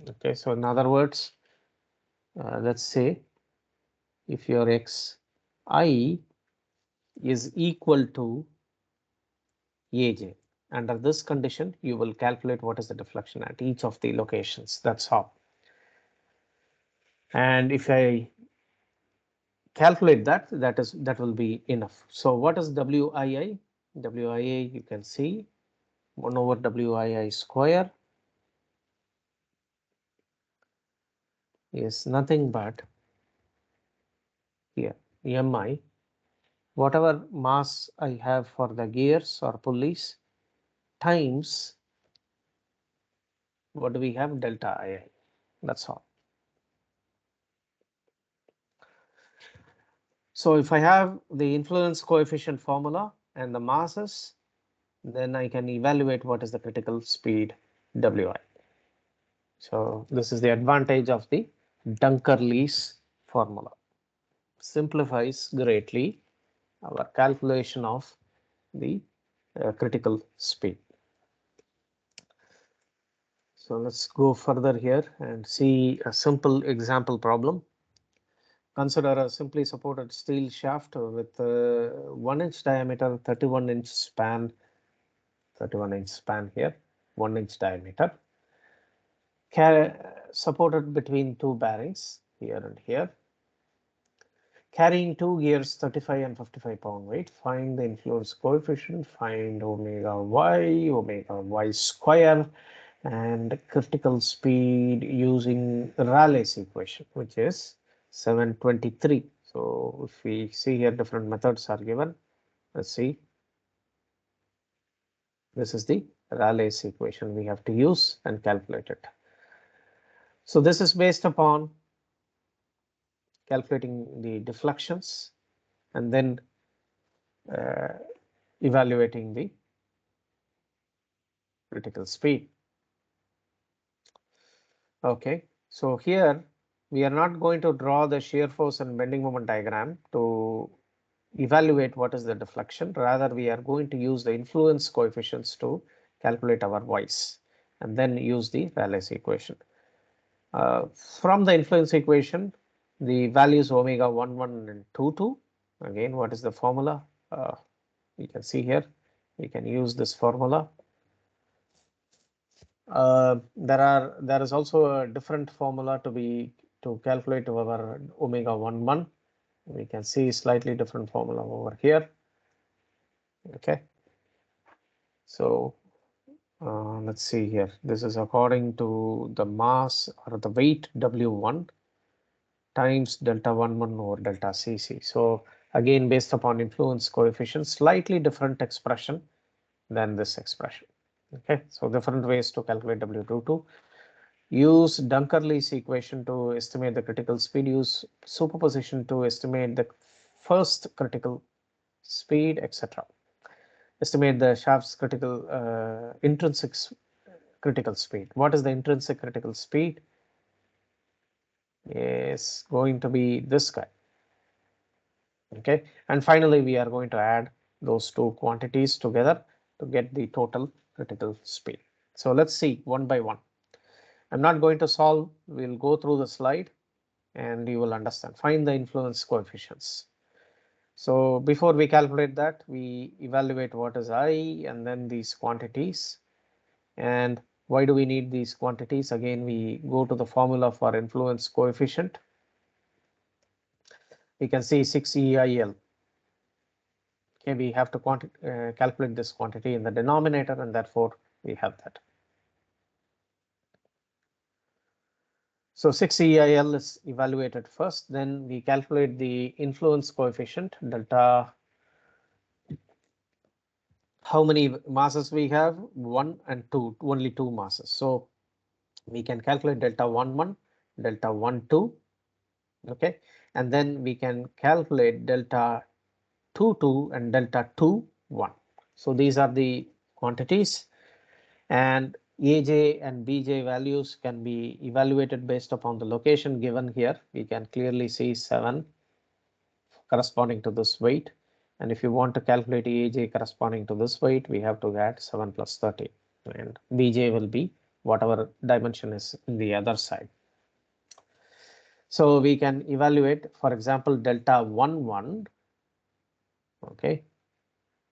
Okay, so in other words, let's say if your xi is equal to aj, under this condition, you will calculate what is the deflection at each of the locations. That's how. And if I calculate that, that will be enough. So what is WII? WII, you can see 1 over WII square is nothing but here mi, whatever mass I have for the gears or pulleys, times what do we have, delta II. That's all. So if I have the influence coefficient formula and the masses, then I can evaluate what is the critical speed Wi. So this is the advantage of the Dunker-Lees formula. Simplifies greatly our calculation of the critical speed. So let's go further here and see a simple example problem. Consider a simply supported steel shaft with 1 inch diameter, 31-inch span, 31-inch span here, 1 inch diameter, supported between two bearings here and here, carrying two gears 35 and 55 pound weight. Find the influence coefficient, find omega y square, and critical speed using Rayleigh's equation, which is 723. So if we see here, different methods are given. Let's see. This is the Rayleigh's equation we have to use and calculate it. So this is based upon calculating the deflections and then uh, evaluating the critical speed. Okay, so here we are not going to draw the shear force and bending moment diagram to evaluate what is the deflection. Rather, we are going to use the influence coefficients to calculate our y's and then use the Rayleigh's equation. From the influence equation, the values omega 11 and 22. Again, what is the formula? You can see here. We can use this formula. There is also a different formula to calculate our omega 11. We can see slightly different formula over here. Okay. So let's see here. This is according to the mass or the weight W1 times delta 11 over delta Cc. So again, based upon influence coefficient, slightly different expression than this expression. Okay, so different ways to calculate W22. Use Dunker-Lees equation to estimate the critical speed. Use superposition to estimate the first critical speed, etc. Estimate the shaft's critical intrinsic critical speed. What is the intrinsic critical speed? Is going to be this guy. Okay, and finally we are going to add those two quantities together to get the total critical speed. So let's see one by one. I'm not going to solve, we'll go through the slide and you will understand. Find the influence coefficients. So before we calculate that, we evaluate what is I and then these quantities. And why do we need these quantities? Again, we go to the formula for influence coefficient. We can see 6EIL. Okay, we have to calculate this quantity in the denominator, and therefore we have that. So 6EIL is evaluated first, then we calculate the influence coefficient delta. How many masses we have? 1 and 2, only 2 masses. So we can calculate delta 11, delta 12, okay, and then we can calculate delta 22 and delta 21. So these are the quantities, and AJ and BJ values can be evaluated based upon the location given here. We can clearly see 7 corresponding to this weight. And if you want to calculate AJ corresponding to this weight, we have to add 7 plus 30. And BJ will be whatever dimension is in the other side. So we can evaluate, for example, delta 1, 1. Okay.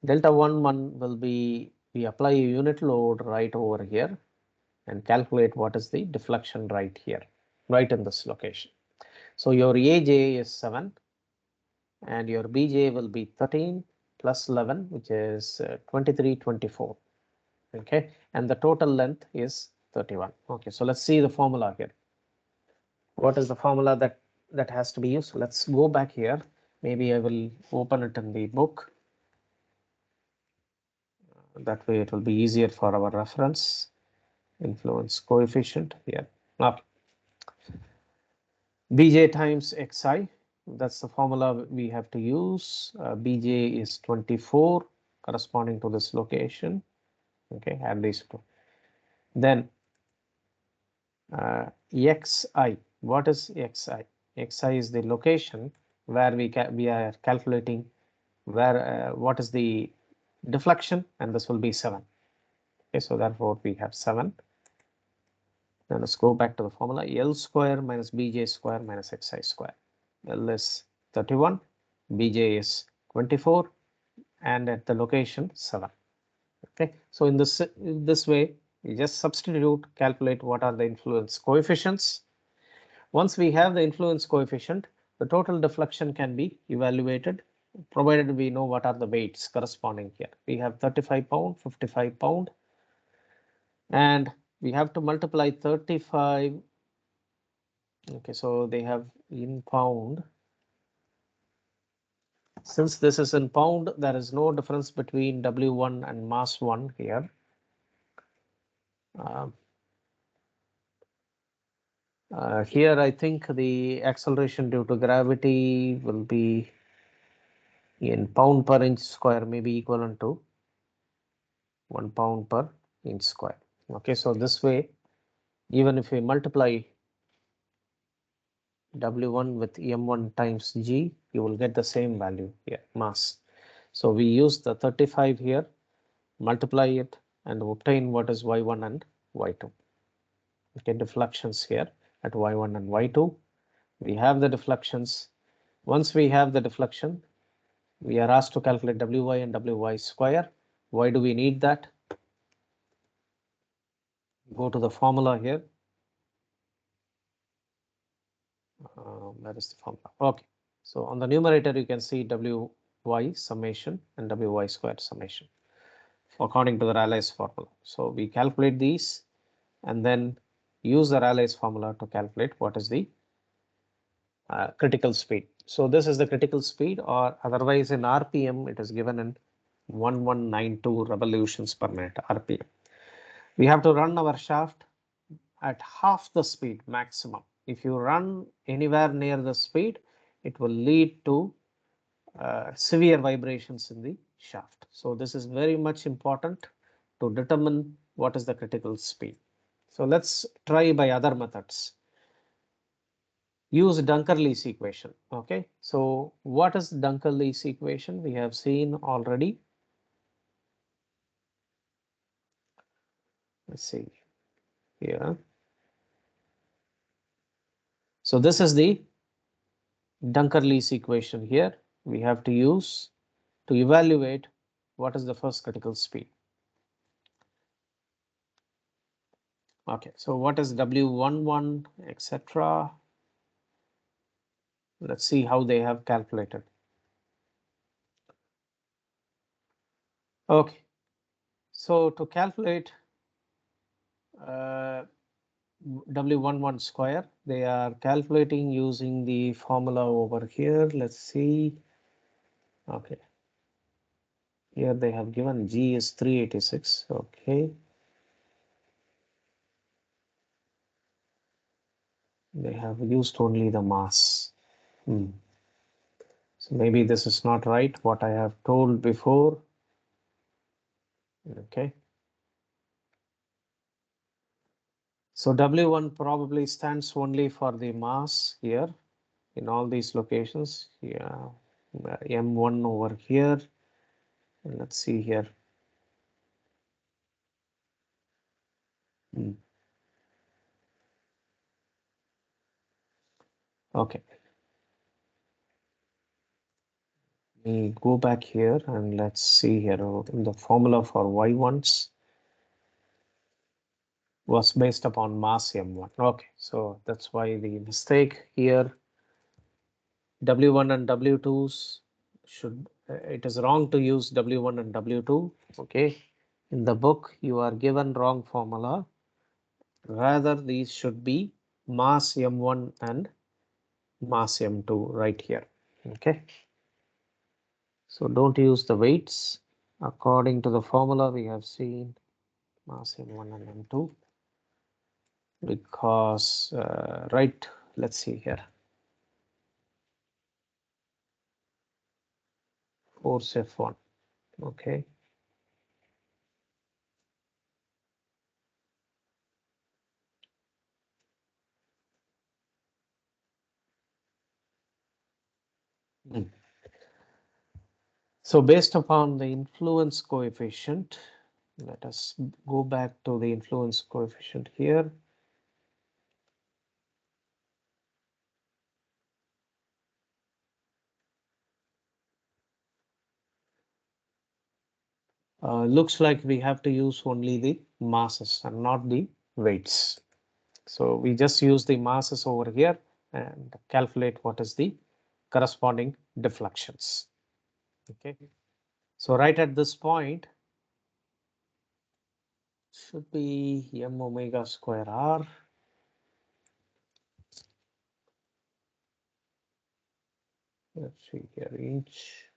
Delta 1, 1 will be, we apply a unit load right over here and calculate what is the deflection right here, right in this location. So your AJ is 7 and your BJ will be 13 plus 11, which is 23, 24. Okay, and the total length is 31. Okay, so let's see the formula here. What is the formula that has to be used? Let's go back here. Maybe I will open it in the book. That way it will be easier for our reference. Influence coefficient here. Okay. Bj times xi, that's the formula we have to use. Bj is 24 corresponding to this location. Okay, add these two. Then xi, what is xi? Xi is the location where we are calculating where what is the deflection, and this will be 7. Okay, so therefore we have 7. Then let's go back to the formula. L square minus Bj square minus xi square. L is 31, Bj is 24, and at the location 7. Okay, so in this way, we just substitute, calculate what are the influence coefficients. Once we have the influence coefficient, the total deflection can be evaluated, provided we know what are the weights corresponding here. We have 35 pound, 55 pound, and we have to multiply 35. Okay, so they have in pound. Since this is in pound, there is no difference between W1 and mass 1 here. Here, I think the acceleration due to gravity will be in pound per inch square, maybe equivalent to 1 pound per inch square. Okay, so this way, even if we multiply W1 with M1 times G, you will get the same value here, mass. So we use the 35 here, multiply it, and obtain what is Y1 and Y2. Okay, deflections here at Y1 and Y2. We have the deflections. Once we have the deflection, we are asked to calculate Wy and Wy square. Why do we need that? Go to the formula here. That is the formula. Okay. So on the numerator, you can see Wy summation and Wy square summation according to the Rayleigh's formula. So we calculate these and then use the Rayleigh's formula to calculate what is the critical speed. So this is the critical speed, or otherwise in RPM, it is given in 1192 revolutions per minute RPM. We have to run our shaft at half the speed maximum. If you run anywhere near the speed, it will lead to severe vibrations in the shaft. So this is very much important to determine what is the critical speed. So let's try by other methods. Use Dunker-Lee's equation. Okay, so what is Dunker-Lee's equation? We have seen already. Let's see here. So this is the Dunker-Lee's equation here. We have to use to evaluate what is the first critical speed. Okay, so what is W11, etc. Let's see how they have calculated. Okay, so to calculate W11 square, they are calculating using the formula over here. Let's see. Okay, here they have given G is 386. Okay, they have used only the mass. So maybe this is not right, what I have told before. Okay. So W1 probably stands only for the mass here in all these locations. Yeah, M1 over here. And let's see here. Okay. We go back here and let's see here the formula for Y1s was based upon mass M1. Okay, so that's why the mistake here. W1 and W2s should, it is wrong to use W1 and W2. Okay, in the book you are given wrong formula. Rather, these should be mass M1 and mass M2 right here. Okay, so don't use the weights. According to the formula we have seen mass M1 and M2 because right, let's see here, force F1. Okay, so based upon the influence coefficient, let us go back to the influence coefficient here. Looks like we have to use only the masses and not the weights. So we just use the masses over here and calculate what is the corresponding deflections. Okay. So right at this point should be m omega square r. Let's see here, inch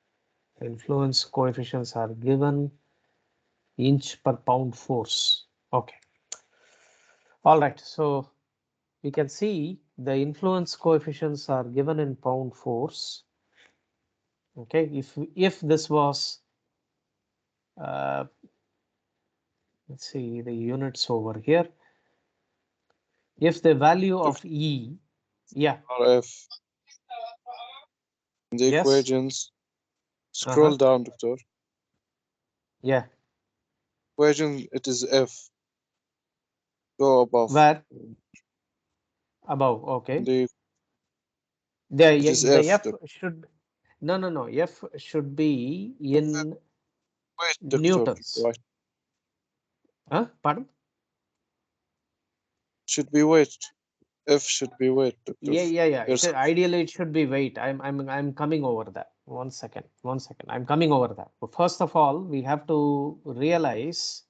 influence coefficients are given inch per pound force. Okay. All right. So we can see the influence coefficients are given in pound force. Okay. If this was let's see the units over here. If the value of E, yeah, RF. The yes, equations. Scroll down, Doctor. yeah, Equation, it is F. Go above. where above, okay. The The it is the F. F should no F should be in Wait, Doctor. newtons. Right. Pardon? Should be weight. F should be weight, Doctor. Yeah. Yes. Ideally it should be weight. I'm coming over that. One second. I'm coming over that. But first of all, we have to realize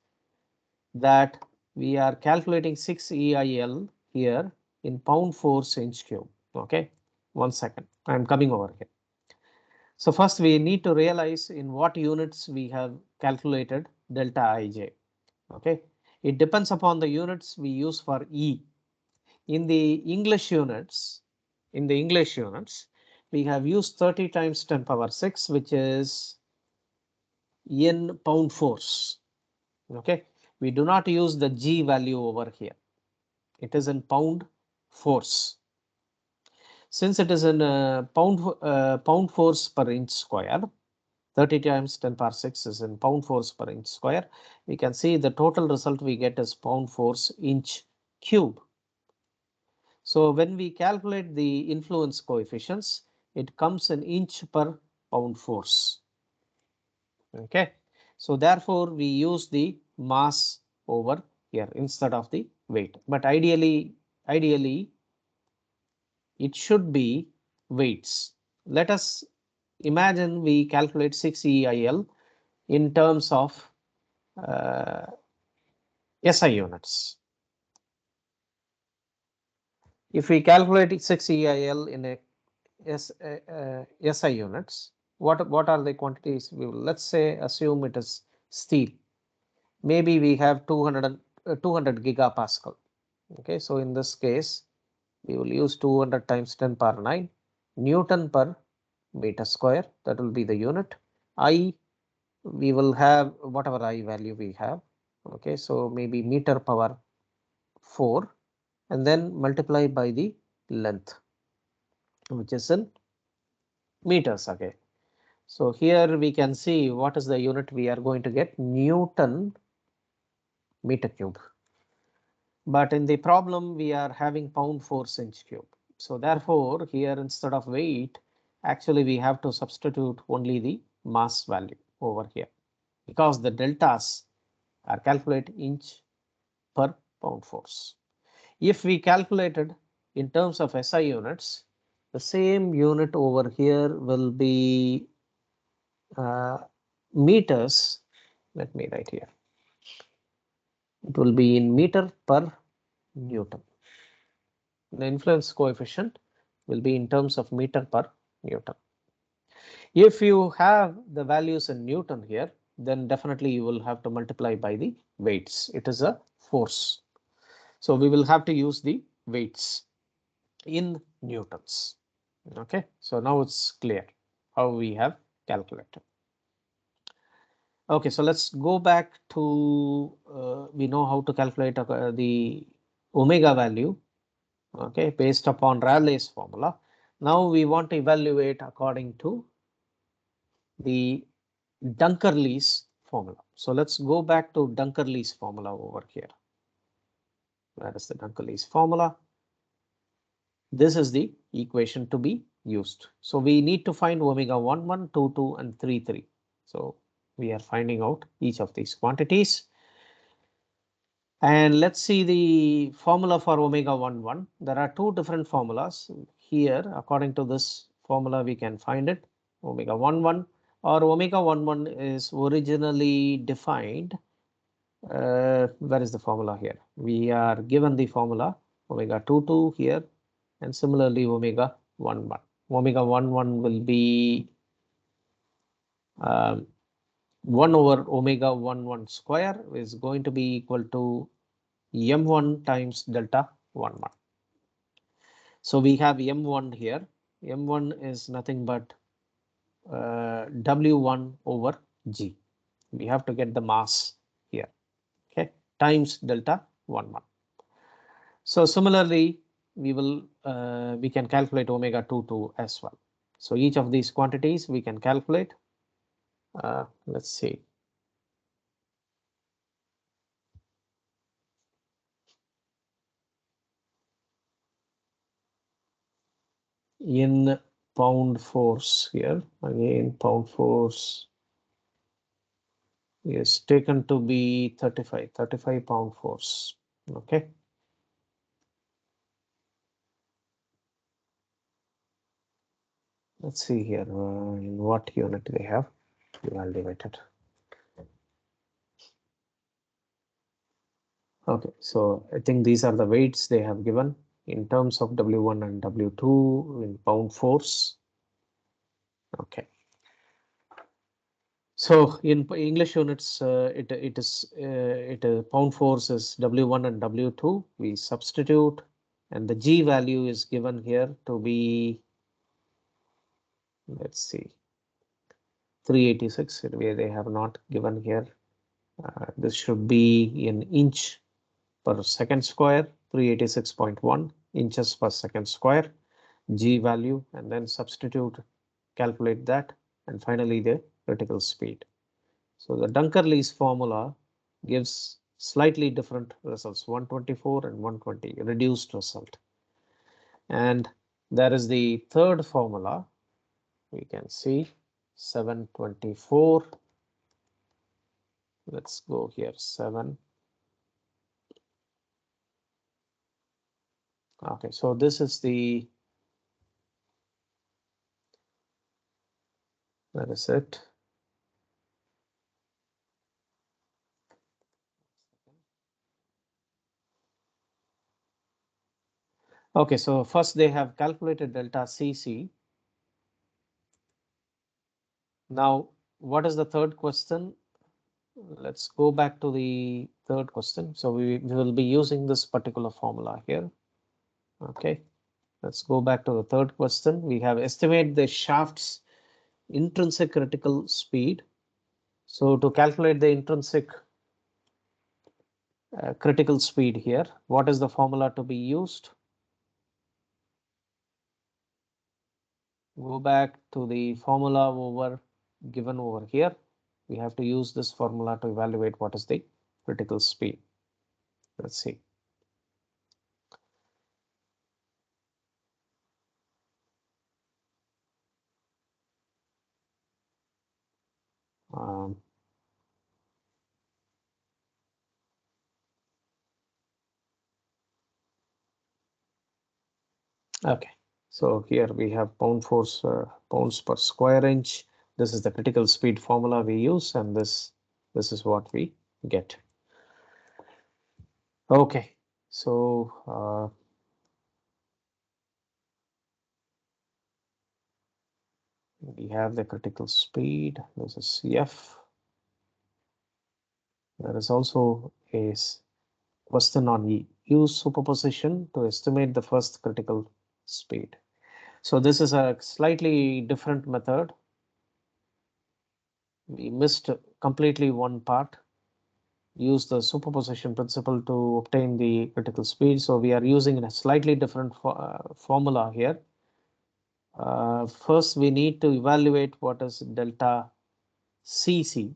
that we are calculating 6 EIL here in pound force inch cube. Okay. 1 second. I'm coming over here. So first we need to realize in what units we have calculated delta Ij. Okay. It depends upon the units we use for E. In the English units, we have used 30 times 10 power 6, which is in pound force. Okay. We do not use the G value over here. It is in pound force. Since it is in pound force per inch square, 30 times 10 power 6 is in pound force per inch square. We can see the total result we get is pound force inch cube. So when we calculate the influence coefficients, it comes in inch per pound force. Okay. So therefore we use the mass over here instead of the weight. But ideally it should be weights. Let us imagine we calculate 6 EIL in terms of SI units. If we calculate 6 EIL in a SI units, what are the quantities? Let's say assume it is steel. Maybe we have 200 gigapascal. Okay, so in this case, we will use 200 times 10 power 9 Newton per meter square. That will be the unit. I, we will have whatever I value we have. Okay, so maybe meter power 4 and then multiply by the length, which is in meters again. So here we can see what is the unit we are going to get, Newton meter cube. But in the problem we are having pound force inch cube. So therefore, here instead of weight, actually we have to substitute only the mass value over here, because the deltas are calculated inch per pound force. If we calculated in terms of SI units, the same unit over here will be meters. Let me write here. It will be in meter per Newton. The influence coefficient will be in terms of meter per Newton. If you have the values in Newton here, then definitely you will have to multiply by the weights. It is a force. So we will have to use the weights in Newtons. Okay, so now it's clear how we have calculated. Okay, so let's go back to, we know how to calculate the omega value, okay, based upon Raleigh's formula. Now we want to evaluate according to the Dunkerley's formula. So let's go back to Dunkerley's formula over here. Where is the Dunkerley's formula? This is the equation to be used. So we need to find omega 1, 1, 2, 2, and 3, 3. So we are finding out each of these quantities. And let's see the formula for omega 1, 1. There are two different formulas here. According to this formula, we can find it. Omega 1, 1 or omega 1, 1 is originally defined. Where is the formula here? We are given the formula omega 2, 2 here. And similarly, omega 1, 1. Omega 1, 1 will be 1 over omega 1, 1 square is going to be equal to m1 times delta 1, 1. So we have m1 here. M1 is nothing but W1 over G. We have to get the mass here, okay, times delta 1, 1. So similarly, we can calculate omega 2, 2 as well. So each of these quantities we can calculate. Let's see. In pound force here, again pound force is taken to be 35 pound force. Okay. Let's see here in what unit they have. I'll divide it. Okay, so I think these are the weights they have given in terms of W1 and W2 in pound force. Okay. So in English units, pound force is W1 and W2. We substitute, and the G value is given here to be, let's see, 386. Where they have not given here. This should be in inch per second square, 386.1 inches per second square, G value, and then substitute, calculate that, and finally the critical speed. So the Dunkerley's formula gives slightly different results, 124 and 120, reduced result. And there is the third formula. We can see 724. Let's go here, 7. Okay, so this is the, that is it. Okay, so first they have calculated delta CC. Now, what is the third question? Let's go back to the third question. So we will be using this particular formula here. Okay, let's go back to the third question. We have estimate the shaft's intrinsic critical speed. So to calculate the intrinsic critical speed here, what is the formula to be used? Go back to the formula given over here. We have to use this formula to evaluate what is the critical speed. Let's see. Okay, so here we have pounds per square inch. This is the critical speed formula we use, and this is what we get. Okay, so we have the critical speed. This is F. There is also a question on use superposition to estimate the first critical speed. So this is a slightly different method. We missed completely one part. Use the superposition principle to obtain the critical speed. So we are using a slightly different formula here. First, we need to evaluate what is delta CC.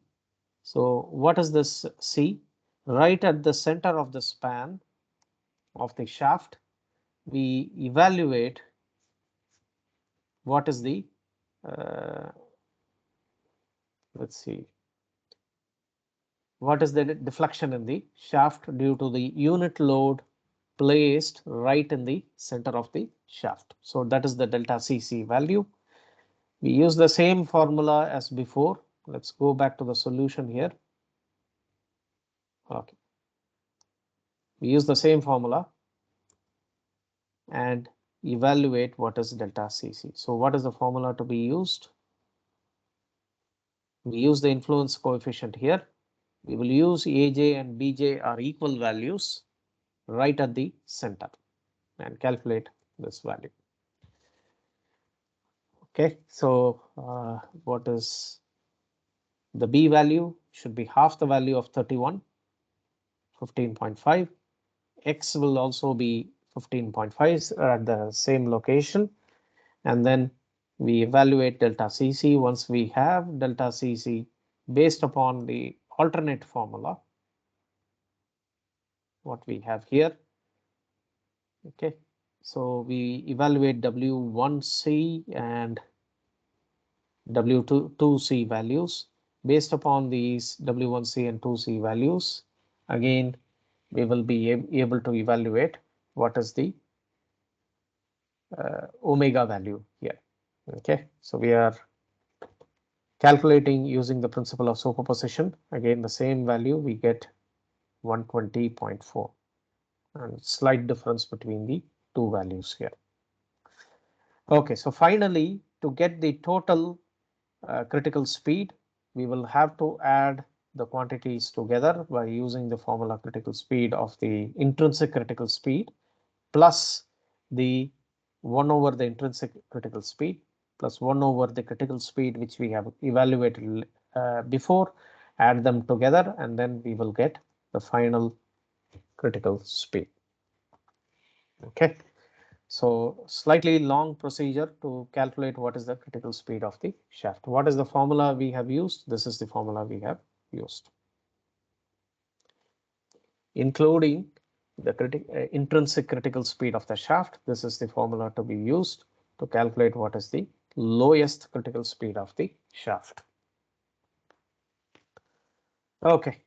So what is this C? Right at the center of the span of the shaft, we evaluate what is the, let's see, what is the deflection in the shaft due to the unit load placed right in the center of the shaft. So that is the delta CC value. We use the same formula as before. Let's go back to the solution here. Okay. We use the same formula and evaluate what is delta CC. So what is the formula to be used? We use the influence coefficient here. We will use AJ and BJ are equal values right at the center and calculate this value. Okay, so what is the B value? Should be half the value of 31, 15.5. X will also be 15.5 at the same location. And then we evaluate delta CC. Once we have delta CC based upon the alternate formula, what we have here. Okay, so we evaluate W1C and W2C values. Based upon these W1C and 2C values, again, we will be able to evaluate what is the omega value here. Okay, so we are calculating using the principle of superposition. Again, the same value, we get 120.4, and slight difference between the two values here. Okay, so finally, to get the total critical speed, we will have to add the quantities together by using the formula critical speed of the intrinsic critical speed plus the 1 over the intrinsic critical speed plus 1 over the critical speed which we have evaluated before, add them together, and then we will get the final critical speed. Okay, so slightly long procedure to calculate what is the critical speed of the shaft. What is the formula we have used? This is the formula we have used, including the intrinsic critical speed of the shaft. This is the formula to be used to calculate what is the lowest critical speed of the shaft. Okay.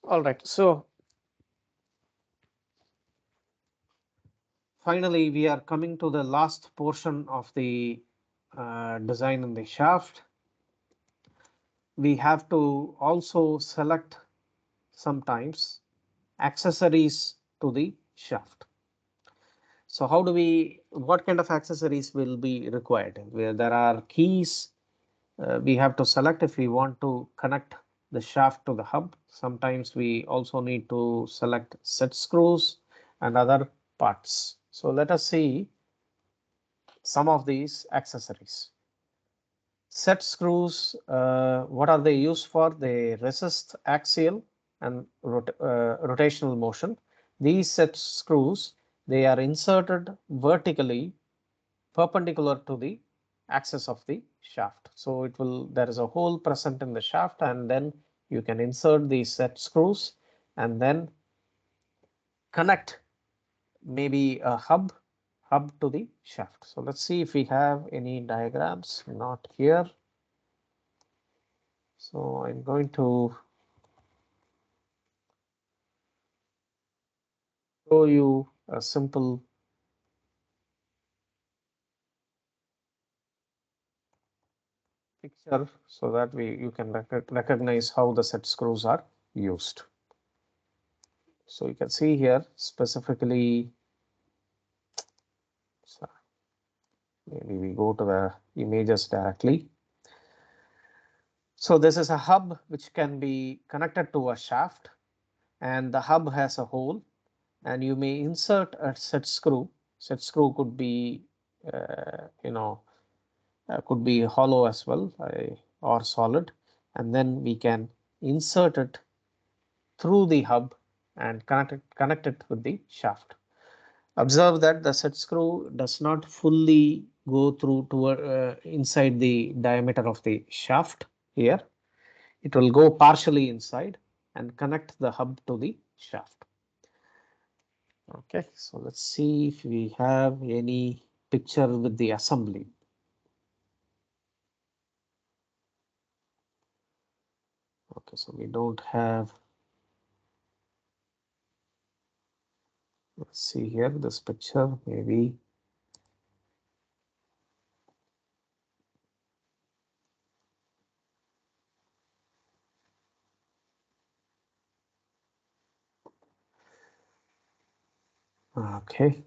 All right. So finally, we are coming to the last portion of the design in the shaft. We have to also select sometimes accessories to the shaft. So how do what kind of accessories will be required? Where there are keys we have to select if we want to connect the shaft to the hub. Sometimes we also need to select set screws and other parts. So let us see some of these accessories. Set screws, what are they used for? They resist axial and rotational motion. These set screws, they are inserted vertically perpendicular to the axis of the shaft. So there is a hole present in the shaft, and then you can insert these set screws and then connect maybe a hub to the shaft. So let's see if we have any diagrams. Not here. So I'm going to show you a simple picture so that you can recognize how the set screws are used. So you can see here specifically, so maybe we go to the images directly. So this is a hub which can be connected to a shaft, and the hub has a hole, and you may insert a set screw. Set screw could be, could be hollow as well, or solid, and then we can insert it through the hub and connect it with the shaft. Observe that the set screw does not fully go through to inside the diameter of the shaft here. It will go partially inside and connect the hub to the shaft. Okay, so let's see if we have any picture with the assembly. Okay, so we don't have. Let's see here this picture, maybe. Okay.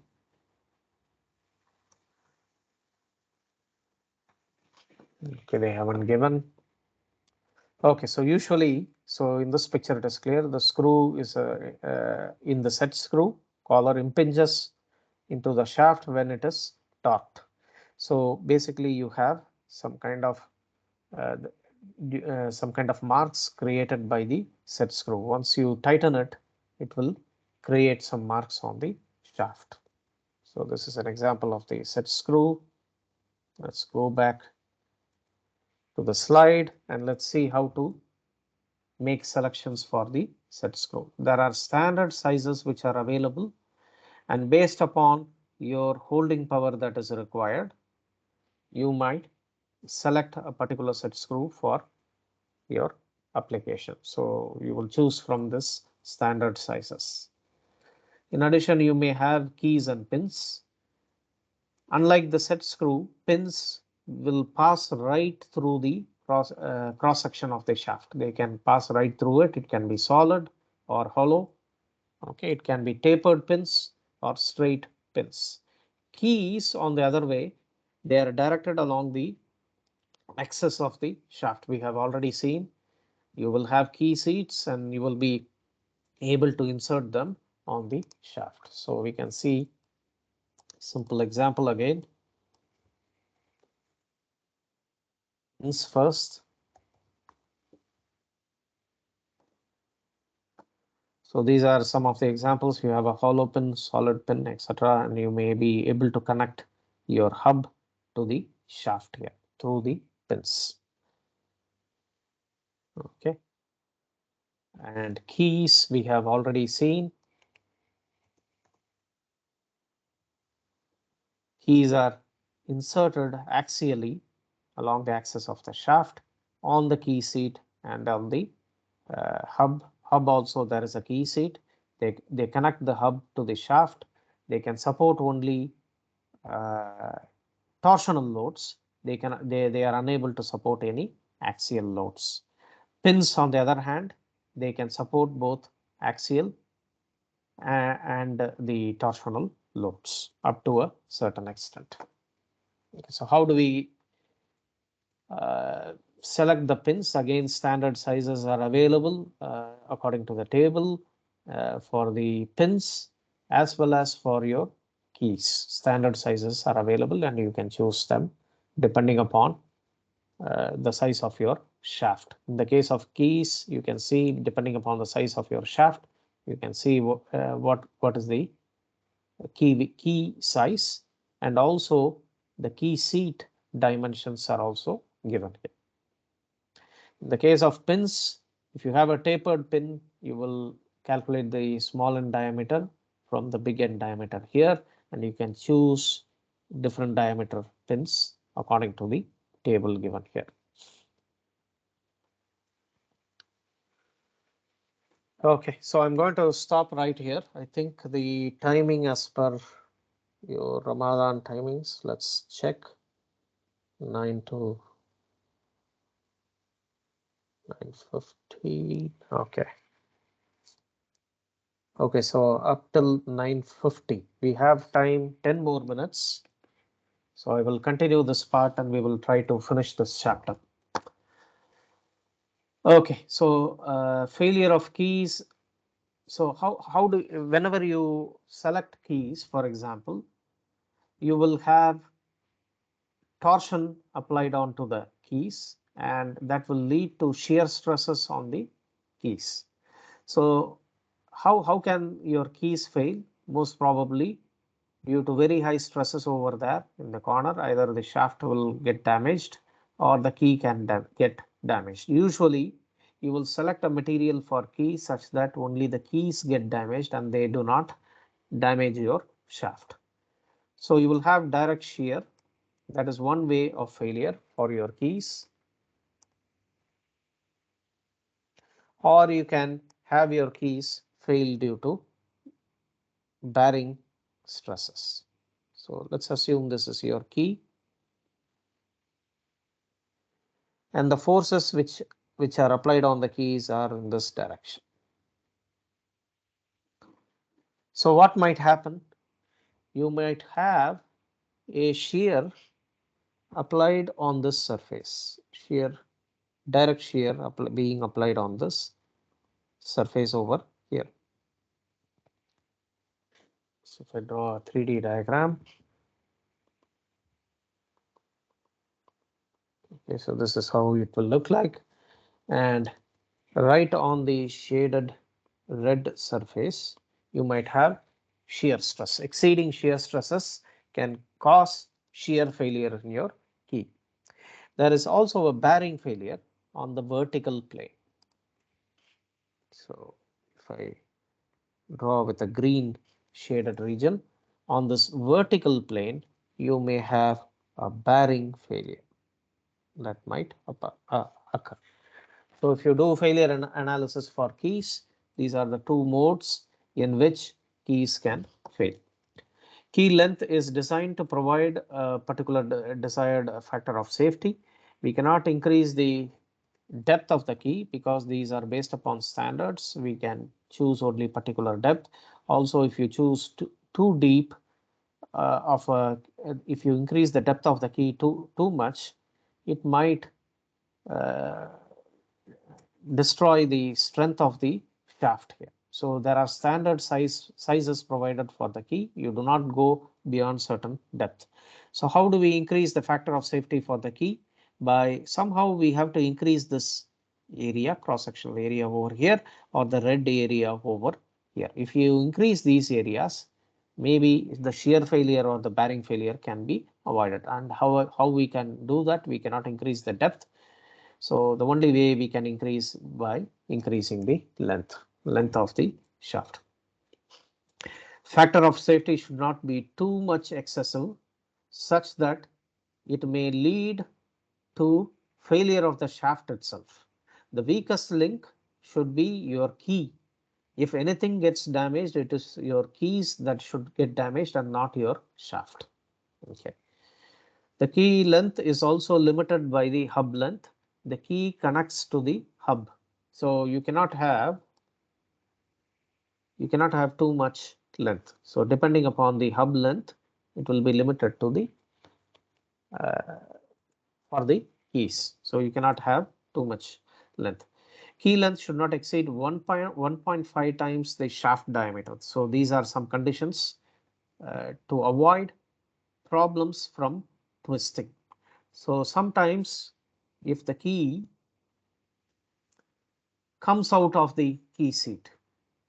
Okay, they haven't given. Okay, so usually, so in this picture it is clear the screw is in the set screw collar impinges into the shaft when it is torqued. So basically you have some kind of marks created by the set screw. Once you tighten it, it will create some marks on the shaft. So this is an example of the set screw. Let's go back to the slide and let's see how to make selections for the set screw. There are standard sizes which are available, and based upon your holding power that is required, you might select a particular set screw for your application. So you will choose from this standard sizes. In addition, you may have keys and pins. Unlike the set screw, pins will pass right through the cross section of the shaft. They can pass right through it. It can be solid or hollow. Okay, it can be tapered pins or straight pins. Keys, on the other way, they are directed along the axis of the shaft. We have already seen you will have key seats and you will be able to insert them on the shaft. So we can see simple example again. First, so these are some of the examples. You have a hollow pin, solid pin, etc., and you may be able to connect your hub to the shaft here through the pins. Okay, and keys we have already seen. Keys are inserted axially along the axis of the shaft on the key seat and on the hub. Hub also there is a key seat. They connect the hub to the shaft. They can support only torsional loads. They are unable to support any axial loads. Pins, on the other hand, they can support both axial and the torsional loads up to a certain extent. Okay, so how do we select the pins? Again, standard sizes are available according to the table for the pins as well as for your keys. Standard sizes are available and you can choose them depending upon the size of your shaft. In the case of keys, you can see depending upon the size of your shaft, you can see what is the key size, and also the key seat dimensions are also given here. In the case of pins, if you have a tapered pin, you will calculate the small end diameter from the big end diameter here, and you can choose different diameter pins according to the table given here. Okay, so I'm going to stop right here. I think the timing as per your Ramadan timings, let's check 9 to 9:50. Okay. Okay, so up till 9:50, we have time 10 more minutes. So I will continue this part and we will try to finish this chapter. Okay, so failure of keys. So how do, whenever you select keys, for example, you will have torsion applied onto the keys and that will lead to shear stresses on the keys. So how can your keys fail? Most probably due to very high stresses over there in the corner, either the shaft will get damaged or the key can get damaged. Usually you will select a material for key such that only the keys get damaged and they do not damage your shaft. So you will have direct shear. That is one way of failure for your keys. Or you can have your keys fail due to bearing stresses. So let's assume this is your key and the forces which are applied on the keys are in this direction. So what might happen? You might have a shear applied on this surface, direct shear being applied on this surface over here. So if I draw a 3D diagram, okay, so this is how it will look like, and right on the shaded red surface, you might have shear stress. Exceeding shear stresses can cause shear failure in your key. There is also a bearing failure on the vertical plane. So if I draw with a green shaded region, on this vertical plane, you may have a bearing failure that might occur. So if you do failure analysis for keys, these are the two modes in which keys can fail. Key length is designed to provide a particular desired factor of safety. We cannot increase the depth of the key because these are based upon standards. We can choose only particular depth. Also, if you choose too deep if you increase the depth of the key too much, it might destroy the strength of the shaft here. So there are standard sizes provided for the key. You do not go beyond certain depth. So how do we increase the factor of safety for the key? By somehow we have to increase this area, cross-sectional area over here, or the red area over here. If you increase these areas, maybe the shear failure or the bearing failure can be avoided. And how we can do that? We cannot increase the depth. So the only way we can increase by increasing the length of the shaft. Factor of safety should not be too much excessive such that it may lead to failure of the shaft itself. The weakest link should be your key. If anything gets damaged, it is your keys that should get damaged and not your shaft. Okay. The key length is also limited by the hub length. The key connects to the hub. So you cannot have too much length. So depending upon the hub length, it will be limited to the for the keys. So you cannot have too much length. Key length should not exceed 1.5 times the shaft diameter. So these are some conditions to avoid problems from twisting. So sometimes if the key comes out of the key seat,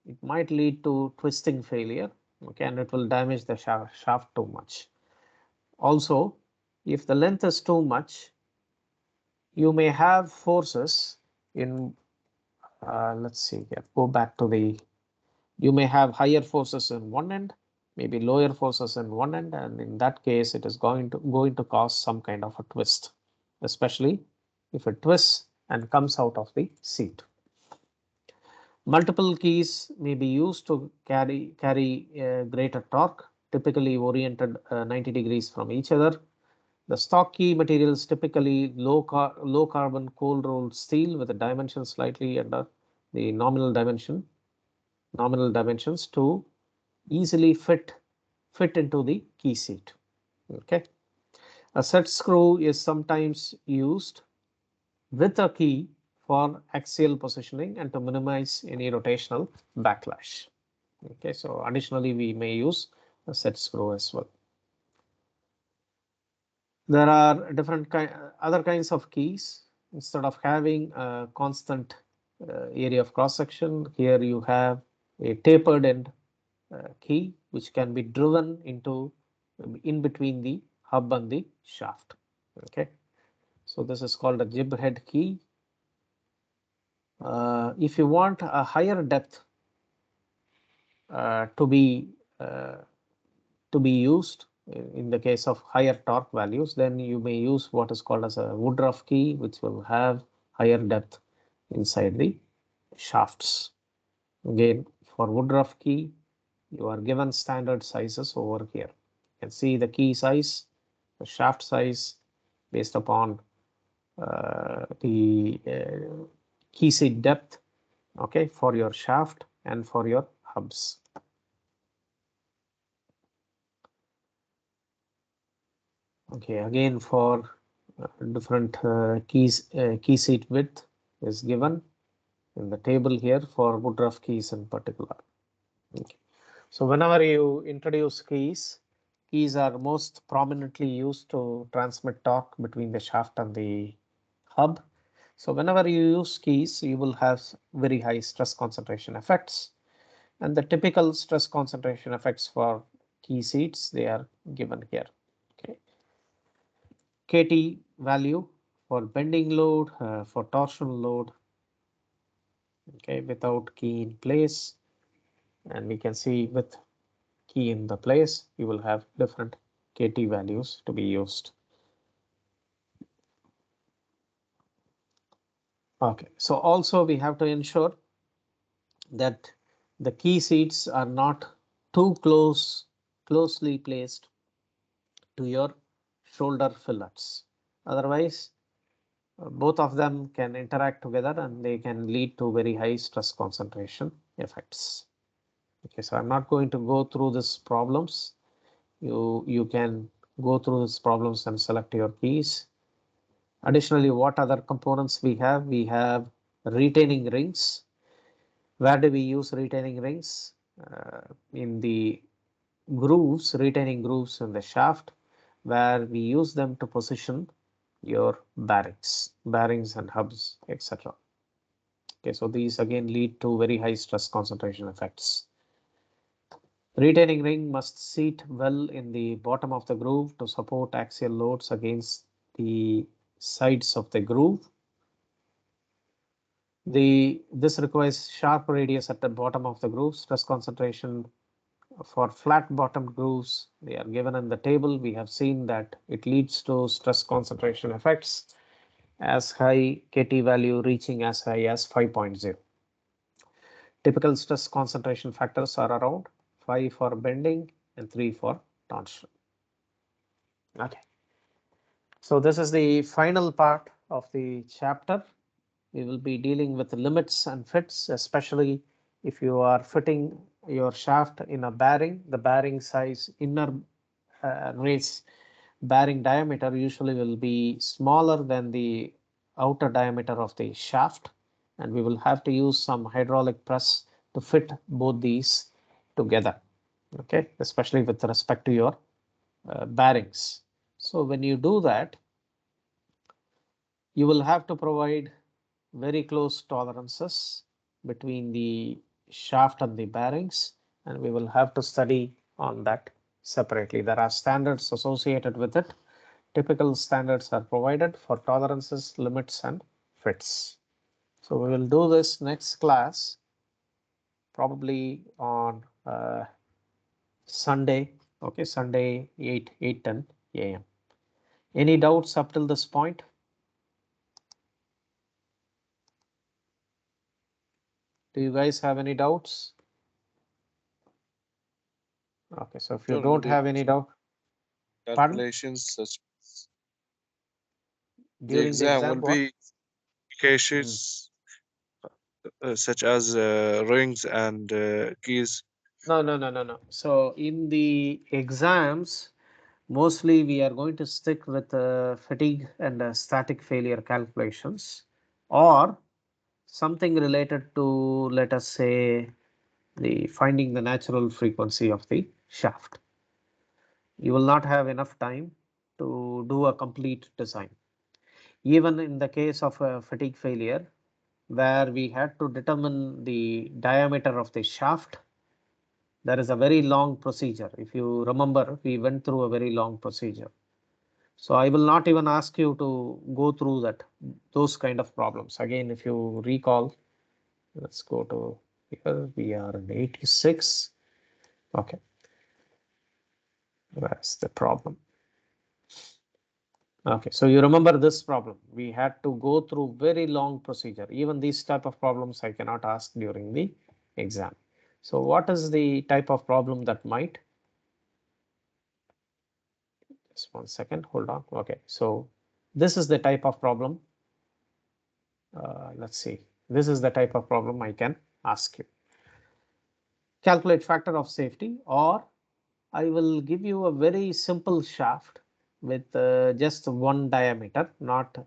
it might lead to twisting failure, okay, and it will damage the shaft too much. Also, if the length is too much, you may have forces in, let's see here, go back to the, you may have higher forces in one end, maybe lower forces in one end, and in that case, it is going to cause some kind of a twist, especially if it twists and comes out of the seat. Multiple keys may be used to carry greater torque, typically oriented 90 degrees from each other. The stock key materials typically low carbon cold rolled steel with the dimensions slightly under the nominal dimensions to easily fit into the key seat. Okay. A set screw is sometimes used with a key for axial positioning and to minimize any rotational backlash. Okay, so additionally we may use a set screw as well. There are different other kinds of keys. Instead of having a constant area of cross section, here you have a tapered end key which can be driven into in between the hub and the shaft. Okay, so this is called a jib head key. If you want a higher depth to be used in the case of higher torque values, then you may use what is called as a Woodruff key, which will have higher depth inside the shafts. Again, for Woodruff key, you are given standard sizes over here. You can see the key size, the shaft size based upon the key seat depth, okay, for your shaft and for your hubs. Okay, again for different key seat width is given in the table here for Woodruff keys in particular. Okay. So whenever you introduce keys are most prominently used to transmit torque between the shaft and the hub. So whenever you use keys, you will have very high stress concentration effects. And the typical stress concentration effects for key seats, they are given here. Okay. KT value for bending load, for torsional load, okay, without key in place. And we can see with key in the place, you will have different KT values to be used. Okay, so also we have to ensure that the key seats are not too closely placed to your shoulder fillets. Otherwise, both of them can interact together and they can lead to very high stress concentration effects. Okay, so I'm not going to go through these problems. You can go through these problems and select your keys. Additionally, what other components we have? We have retaining rings. Where do we use retaining rings? In the grooves, retaining grooves in the shaft, where we use them to position your bearings and hubs, etc. Okay, so these again lead to very high stress concentration effects. Retaining ring must seat well in the bottom of the groove to support axial loads against the sides of the groove. This requires sharp radius at the bottom of the groove. Stress concentration for flat bottomed grooves, they are given in the table. We have seen that it leads to stress concentration effects as high KT value reaching as high as 5.0. Typical stress concentration factors are around 5 for bending and 3 for torsion. Okay. So this is the final part of the chapter. We will be dealing with limits and fits, especially if you are fitting your shaft in a bearing. The bearing size, inner race bearing diameter usually will be smaller than the outer diameter of the shaft, and we will have to use some hydraulic press to fit both these together, okay, especially with respect to your bearings. So when you do that, you will have to provide very close tolerances between the shaft and the bearings, and we will have to study on that separately. There are standards associated with it. Typical standards are provided for tolerances, limits, and fits. So we will do this next class, probably on Sunday. Okay, Sunday 8:10 a.m. Any doubts up till this point? Do you guys have any doubts? Okay, so if you Sure, don't indeed. have any doubt, pardon? Calculations such the During the exam exam, will what? be cases such as rings and keys. No. So in the exams, mostly we are going to stick with fatigue and static failure calculations, or something related to, let us say, the finding the natural frequency of the shaft. You will not have enough time to do a complete design. Even in the case of a fatigue failure, where we had to determine the diameter of the shaft, there is a very long procedure. If you remember, we went through a very long procedure. So I will not even ask you to go through those kind of problems. Again, if you recall, let's go to here. We are in 86. Okay. That's the problem. Okay, so you remember this problem. We had to go through very long procedure. Even these type of problems I cannot ask during the exam. So what is the type of problem that might? Just 1 second, hold on. Okay, so this is the type of problem. Let's see. This is the type of problem I can ask you. Calculate factor of safety, or I will give you a very simple shaft with just one diameter, not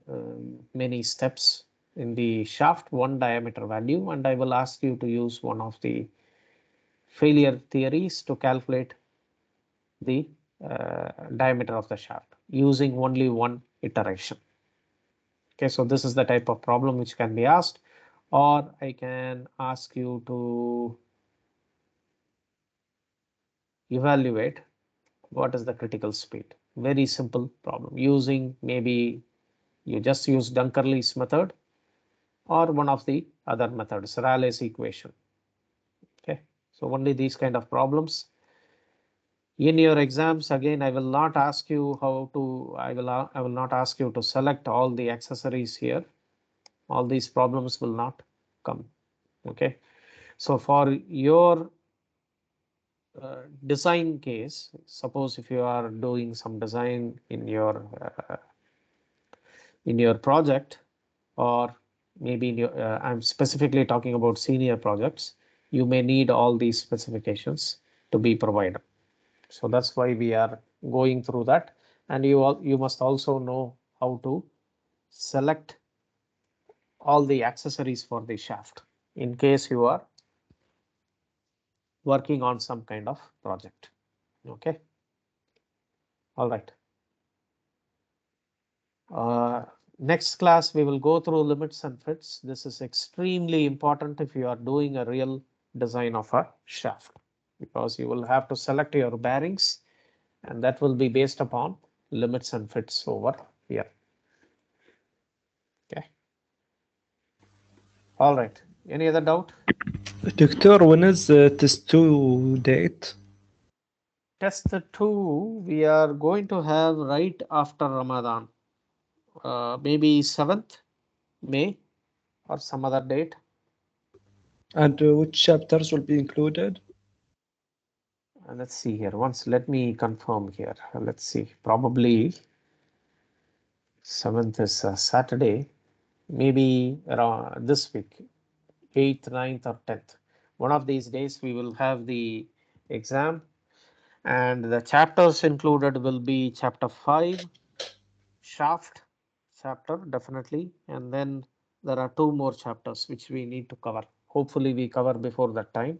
many steps in the shaft, one diameter value, and I will ask you to use one of the failure theories to calculate the diameter of the shaft using only one iteration. Okay, so this is the type of problem which can be asked, or I can ask you to evaluate what is the critical speed. Very simple problem using, maybe you just use Dunkerley's method or one of the other methods, Rayleigh's equation. Okay, so only these kind of problems. In your exams, again, I will not ask you how to, I will not ask you to select all the accessories here. All these problems will not come. Okay, so for your design case, suppose if you are doing some design in your project, or maybe in your, I'm specifically talking about senior projects, you may need all these specifications to be provided. So that's why we are going through that. And you must also know how to select all the accessories for the shaft in case you are working on some kind of project. Okay. All right. Next class, we will go through limits and fits. This is extremely important if you are doing a real design of a shaft, because you will have to select your bearings, and that will be based upon limits and fits over here. Okay. All right. Any other doubt? Doctor, when is test 2 date? Test 2, we are going to have right after Ramadan, maybe 7th May or some other date. And which chapters will be included? Let's see here. Once, let me confirm here. Let's see. Probably 7th is Saturday. Maybe around this week, 8th, 9th, or 10th. One of these days we will have the exam, and the chapters included will be chapter 5, shaft chapter, definitely, and then there are 2 more chapters which we need to cover. Hopefully we cover before that time.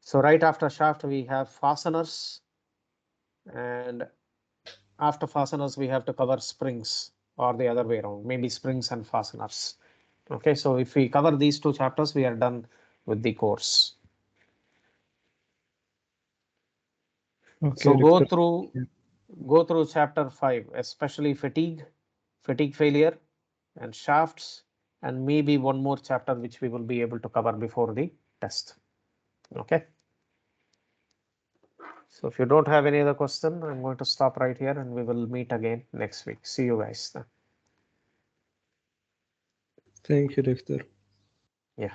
So right after shaft we have fasteners, and after fasteners we have to cover springs, or the other way around, maybe springs and fasteners. Okay, so if we cover these 2 chapters, we are done with the course. Okay, So Doctor. go through chapter 5, especially fatigue failure, and shafts, and maybe one more chapter which we will be able to cover before the test. Okay. So if you don't have any other question, I'm going to stop right here, and we will meet again next week. See you guys then. Thank you, Doctor. Yeah.